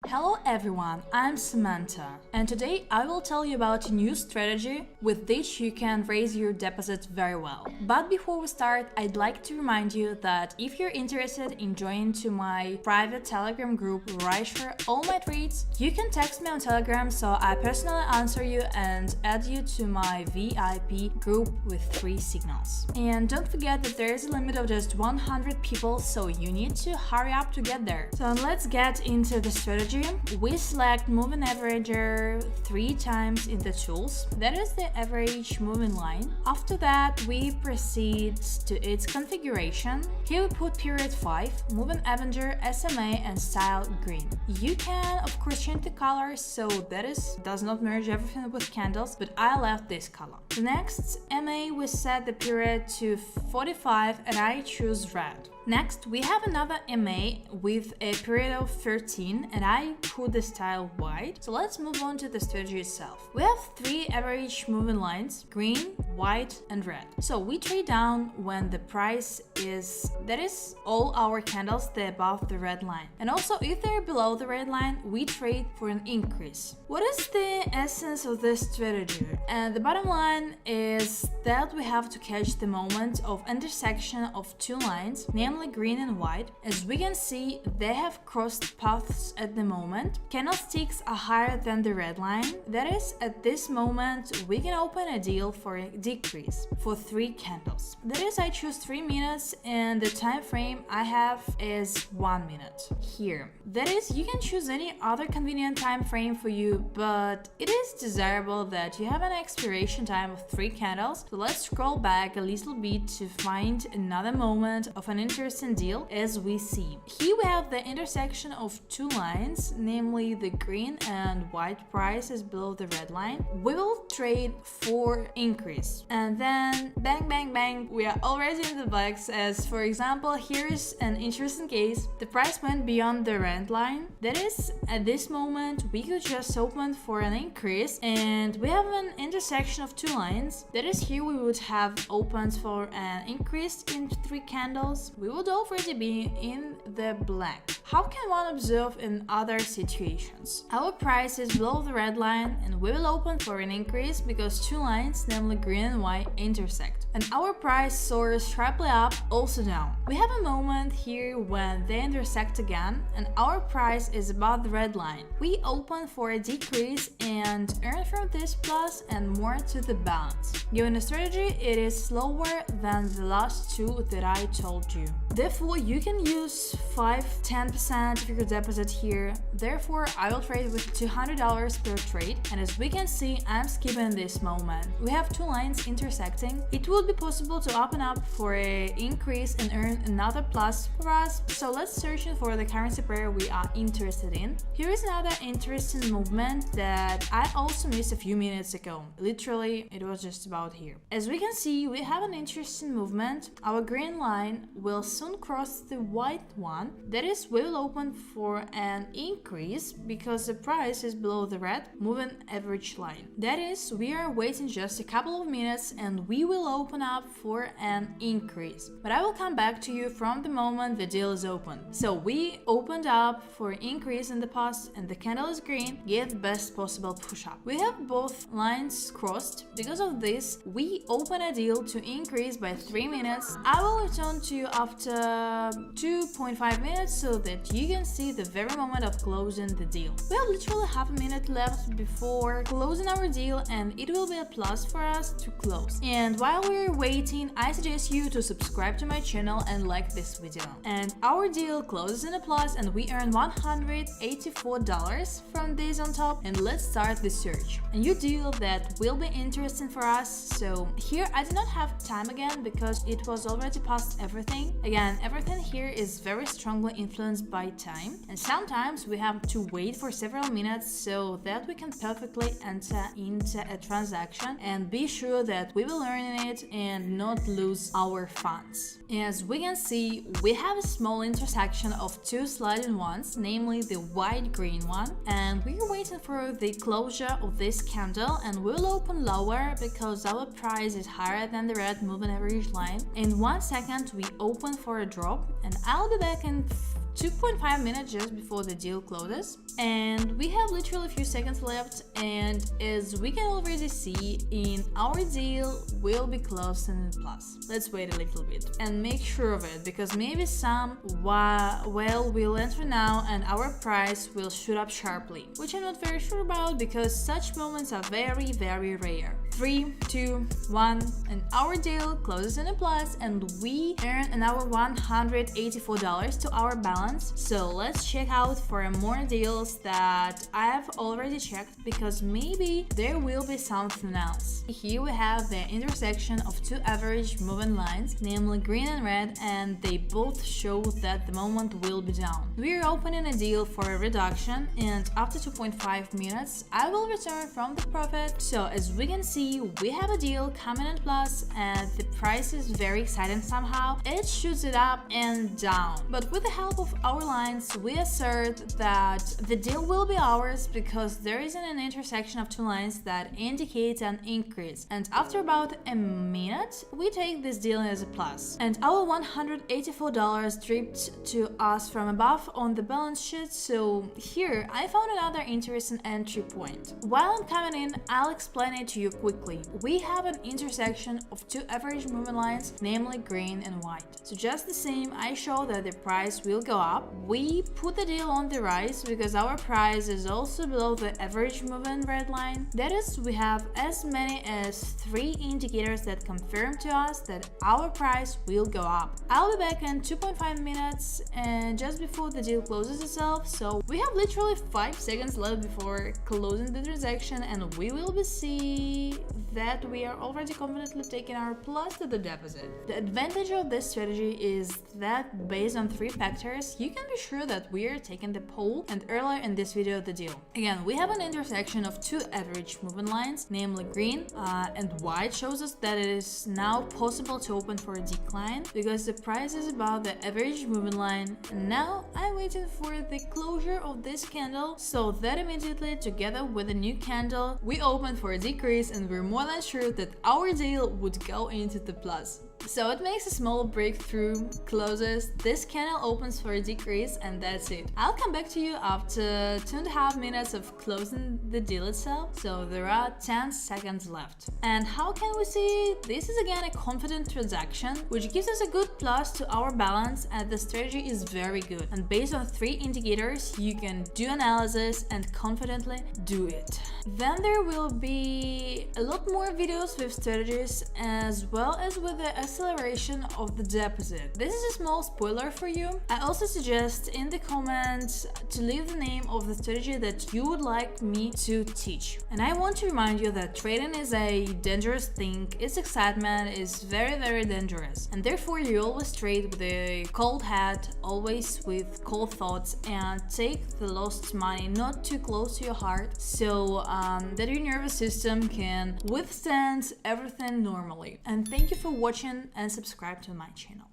Hello everyone, I'm Samantha, and today I will tell you about a new strategy with which you can raise your deposit very well. But before we start, I'd like to remind you that if you're interested in joining to my private Telegram group where I share all my trades, you can text me on Telegram so I personally answer you and add you to my VIP group with 3 signals. And don't forget that there is a limit of just 100 people, so you need to hurry up to get there. So let's get into the strategy. We select moving averager 3 times in the tools, that is the average moving line. After that, we proceed to its configuration. Here we put period 5, moving avenger, SMA and style green. You can of course change the color so that does not merge everything with candles, but I left this color. Next, MA we set the period to 45 and I choose red. Next, we have another MA with a period of 13 and I put the style white. So let's move on to the strategy itself. We have 3 average moving lines, green, white and red. So we trade down when the price is, that is all our candles, they're above the red line. And also if they're below the red line, we trade for an increase. What is the essence of this strategy? And the bottom line is that we have to catch the moment of intersection of 2 lines, namely green and white. As we can see, they have crossed paths at the moment. Candlesticks are higher than the red line. That is, at this moment, we can open a deal for a decrease for 3 candles. That is, I choose 3 minutes and the time frame I have is 1 minute here. That is, you can choose any other convenient time frame for you, but it is desirable that you have an expiration time of 3 candles. So let's scroll back a little bit to find another moment of an interesting deal. As we see, here we have the intersection of 2 lines, namely the green and white price is below the red line. We will trade for increase and then bang bang bang, we are already in the box. As for example, here is an interesting case. The price went beyond the red line. That is, at this moment we could just open for an increase and we have an intersection of 2 lines. That is, here we would have opens for an increase in 3 candles. We would already be in the black. How can one observe in other situations? Our price is below the red line and we will open for an increase because 2 lines, namely green and white, intersect. And our price soars sharply up, also down. We have a moment here when they intersect again and our price is above the red line. We open for a decrease and earn from this plus and more to the balance. Given the strategy, it is slower than the last 2 that I told you. Therefore, you can use 5-10% of your deposit here. Therefore, I will trade with $200 per trade. And as we can see, I'm skipping this moment. We have 2 lines intersecting. It would be possible to open up for an increase and earn another plus for us. So let's search for the currency pair we are interested in. Here is another interesting movement that I also missed a few minutes ago. Literally, it was just about here. As we can see, we have an interesting movement. Our green line will soon cross the white one. That is, we will open for an increase because the price is below the red moving average line. That is, we are waiting just a couple of minutes and we will open up for an increase. But I will come back to you from the moment the deal is open. So we opened up for increase in the past and the candle is green, get the best possible push up. We have both lines crossed. Because of this, we open a deal to increase by 3 minutes. I will return to you after 2.5 minutes so that you can see the very moment of closing the deal. We have literally half a minute left before closing our deal and it will be a plus for us to close. And while we're waiting, I suggest you to subscribe to my channel and like this video. And our deal closes in a plus and we earn $184 from this on top. And let's start the search. A new deal that will be interesting for us. So here I do not have time again because it was already past everything. Again, everything here is very strongly influenced by time and sometimes we have to wait for several minutes so that we can perfectly enter into a transaction and be sure that we will earn in it and not lose our funds. As we can see, we have a small intersection of 2 sliding ones, namely the white-green one, and we're waiting for the closure of this candle and we'll open lower because our price is higher than the red moving average line. In 1 second we open for a drop and I'll be back in 2.5 minutes just before the deal closes, and we have literally a few seconds left, and as we can already see, in our deal will be closed in plus. Let's wait a little bit and make sure of it, because maybe some well we'll enter now and our price will shoot up sharply, which I'm not very sure about because such moments are very rare. 3, 2, 1, and our deal closes in a plus, and we earn another $184 to our balance. So let's check out for more deals that I have already checked, because maybe there will be something else. Here we have the intersection of two average moving lines, namely green and red, and they both show that the moment will be down. We are opening a deal for a reduction, and after 2.5 minutes I will return from the profit. So as we can see, we have a deal coming in plus, and the price is very exciting somehow. It shoots it up and down, but with the help of our lines we assert that the deal will be ours, because there is an intersection of two lines that indicates an increase, and after about a minute we take this deal as a plus, and our $184 dripped to us from above on the balance sheet. So here I found another interesting entry point. While I'm coming in, I'll explain it to you quickly. We have an intersection of two average moving lines, namely green and white. So just the same, I show that the price will go up. We put the deal on the rise because our price is also below the average moving red line. That is, we have as many as 3 indicators that confirm to us that our price will go up. I'll be back in 2.5 minutes and just before the deal closes itself, so we have literally 5 seconds left before closing the transaction, and we will be see that we are already confidently taking our plus to the deposit. The advantage of this strategy is that based on 3 factors, you can be sure that we are taking the pole, and earlier in this video the deal. Again, we have an intersection of 2 average moving lines, namely green and white, shows us that it is now possible to open for a decline because the price is above the average moving line, and now I'm waiting for the closure of this candle, so that immediately together with a new candle we open for a decrease, and we're more than sure that our deal would go into the plus. So it makes a small breakthrough, closes, this candle opens for a decrease, and that's it. I'll come back to you after 2.5 minutes of closing the deal itself, so there are 10 seconds left. And how can we see? This is again a confident transaction, which gives us a good plus to our balance, and the strategy is very good. And based on 3 indicators, you can do analysis and confidently do it. Then there will be a lot more videos with strategies as well as with the acceleration of the deposit. This is a small spoiler for you. I also suggest in the comments to leave the name of the strategy that you would like me to teach. And I want to remind you that trading is a dangerous thing. Its excitement is very dangerous, and therefore you always trade with a cold head, always with cold thoughts, and take the lost money not too close to your heart, so that your nervous system can withstand everything normally. And thank you for watching, and subscribe to my channel.